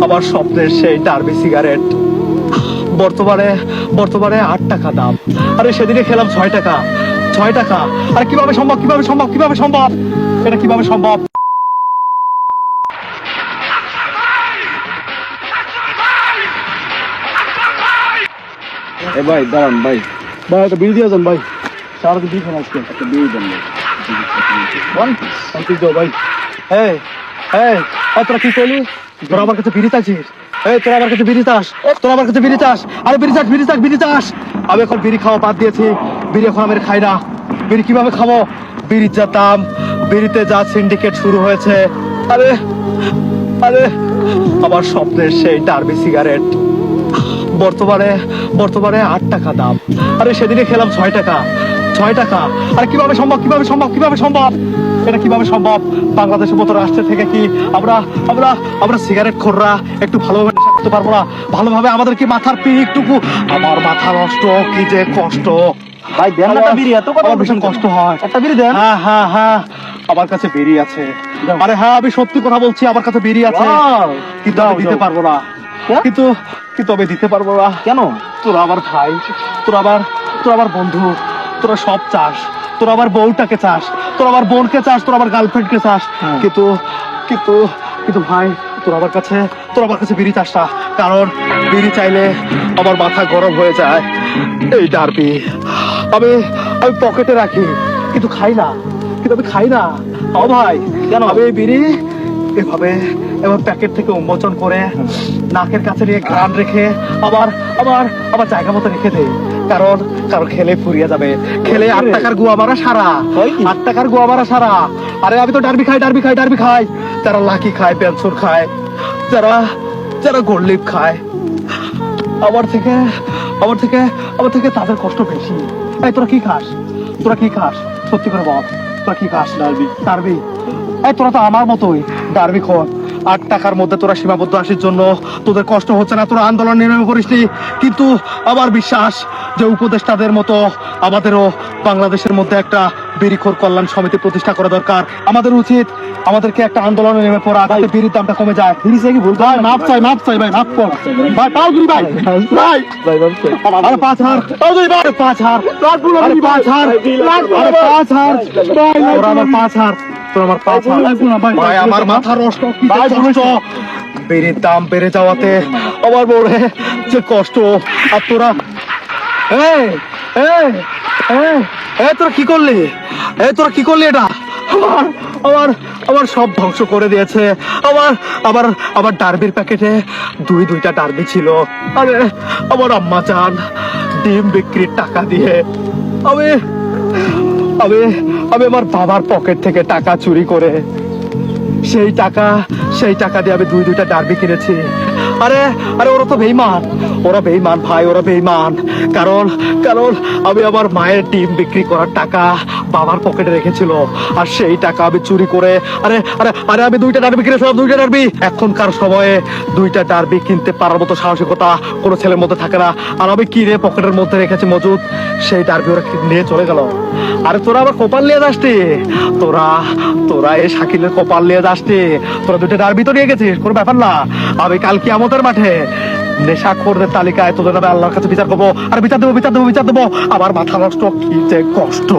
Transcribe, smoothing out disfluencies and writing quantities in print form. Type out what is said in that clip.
আমার স্বপ্নের সেই ডার্বি সিগারেট বর্তমানে বর্তমানে 8 টাকা দাম। আরে সেদিনে খেলাম 6 টাকা। 6 টাকা আর কিভাবে সম্ভব, কিভাবে সম্ভব, কিভাবে সম্ভব, এটা কিভাবে সম্ভব? এ ভাই দাঁড়ান ভাই, ভাই একটা বিল দিয়ে যান ভাই, সারা দিন খান আজকে একটা বিল দেন ভাই, দাও ভাই। এই এই এই, তোরা কি করলি? তোরা আমার কাছে বিড়ি চাইছিস? এই তোরা আমার কাছে বিড়ি চাস? তোরা আমার কাছে বিড়ি চাস? আরে বিড়ি চাস, বিড়ি চাস, বিড়ি চাস? আমি এখন বিড়ি খাওয়া বাদ দিয়েছি। বিড়ি এখন আমি খাই না। বিড়ি কিভাবে খাবো? বিড়ির যা দাম, বিড়িতে যা সিন্ডিকেট শুরু হয়েছে। আরে আরে আমার স্বপ্নের সেই ডার্বি সিগারেট বর্তমানে বর্তমানে 8 টাকা দাম। আরে সেদিনে খেলাম 6 টাকা। 6 টাকা আর কিভাবে সম্ভব, কিভাবে সম্ভব, কিভাবে সম্ভব, এটা কিভাবে সম্ভব? বাংলাদেশের মতো রাষ্ট্র থেকে কি আমরা আমরা আমরা সিগারেট খোররা একটু ভালোভাবে নেশা করতে পারবো না? ভালোভাবে আমাদের কি মাথার পিকটুকু? আমার মাথা নষ্ট, কি যে কষ্ট ভাই দেন না একটা বিড়ি, এত কথা আমার ভীষণ কষ্ট হয়। একটা বিড়ি দেন। হ্যাঁ হ্যাঁ হ্যাঁ, আমার কাছে বেরি আছে। আরে হ্যাঁ, আমি সত্যি কথা বলছি, আমার কাছে বেরি আছে। Wow! কিন্তু আমি দিতে পারবো না। কেন? কিন্তু কিন্তু আমি দিতে পারবো না। কেন? তোরা আমার ভাই, তোরা আমার বন্ধু, তোরা সব চাস। তোরা আমার বউটাকে চাস, তোরা আমার বোনকে চাস, তোরা আমার গার্লফ্রেন্ডকে চাস। হ্যাঁ। কিন্তু কিন্তু কিন্তু ভাই, তোরা আমার কাছে বিড়ি চাস না। কারণ বিড়ি চাইলে আমার মাথা গরম হয়ে যায়। এই ডার্বি আমি আমি পকেটে রাখি, কিন্তু খাই না। কিন্তু আমি খাই না। ও ভাই, কেন? আমি এই বিড়ি এভাবে এবার প্যাকেট থেকে উন্মোচন করে নাকের কাছে নিয়ে ঘ্রাণ রেখে আবার আবার আবার জায়গা মতো রেখে দেয়। কারণ কারণ খেলে ফুরিয়ে যাবে। খেলে 8 টাকার গুয়া মারা সারা। হয় কি? 8 টাকার গুয়া মারা সারা। আরে আমি তো ডার্বি খাই, ডার্বি খাই, ডার্বি খাই। যারা লাকি খায়, পেনসুর খায়, যারা যারা গোল্ডলিপ খায়, আমার থেকে আমার থেকে আমার থেকে তাদের কষ্ট বেশি। এই তোরা কি খাস? তোরা কি খাস? সত্যি করে বল, তোরা কি খাস? ডার্বি। ডার্বি? এই তোরা তো আমার মতোই ডার্বি খোর। 8 টাকার মধ্যে তোরা সীমাবদ্ধ আসির জন্য তোদের কষ্ট হচ্ছে না, তোরা আন্দোলন নেমে পড়িসনি। কিন্তু আমার বিশ্বাস যে উপদেষ্টাদের মতো আমাদেরও বাংলাদেশের মধ্যে একটা বিড়িখোর কল্যাণ সমিতি প্রতিষ্ঠা করা দরকার। আমাদের উচিত আমাদেরকে একটা আন্দোলনে নেমে পড়া, যাতে বিড়ির দামটা কমে যায়। বিড়ি চাই কি ভুল ভাই মাপ চাই, মাপ চাই ভাই, মাপ কর ভাই, পাও দিবি ভাই, ভাই ভাই ভাবছে আরে 5 হার, আরে 5 হার, আরে 5 হার, আরে 5 হার, তোরা আমার 5 হার, তোরা আমার 5 হার। ভাই আমার মাথা নষ্ট, কি যে কষ্ট। বিড়ির দাম বেড়ে যাওয়াতে আমার বড়ে যে কষ্ট। আর তোরা এই এই এই এই তোরা কি করলি? তোরা কি করলি? এটা আমার আমার আমার সব ধ্বংস করে দিয়েছে। আমার আমার আমার ডার্বির প্যাকেটে দুইটা ডার্বি ছিল। আরে আমার আম্মা চান ডিম বিক্রির টাকা দিয়ে আমি আমি আমি আমার বাবার পকেট থেকে টাকা চুরি করে সেই টাকা দিয়ে আমি দুইটা ডার্বি কিনেছি। আরে আরে ওরা তো বেঈমান, ওরা বেঈমান ভাই, ওরা বেঈমান। কারণ কারণ আমি আমার মায়ের ডিম বিক্রি করার টাকা বাবার পকেটে রেখেছিল, আর সেই টাকা আমি চুরি করে আরে আরে আরে আমি দুইটা ডার্বি কিনেছিলাম, দুইটা ডার্বি। এখনকার সময়ে দুইটা ডার্বি কিনতে পারার মতো সাহসিকতা কোনো ছেলের মধ্যে থাকে না। আর আমি কিনে পকেটের মধ্যে রেখেছি মজুদ, সেই ডার্বি ওরা নিয়ে চলে গেল। আরে তোরা আবার কপাল নিয়ে যাসটি, তোরা তোরা এই শাকিলের কপাল নিয়ে যাসটি। তোরা দুইটা ডার্বি তো নিয়ে গেছিস, কোনো ব্যাপার না। আমি কাল কিয়ামতের মাঠে নেশাখোরদের তালিকায় তোদের নামে আল্লাহর কাছে বিচার করবো। আর বিচার দেবো, বিচার দেবো, বিচার দেবো। আমার মাথা নষ্ট, কি যে কষ্ট।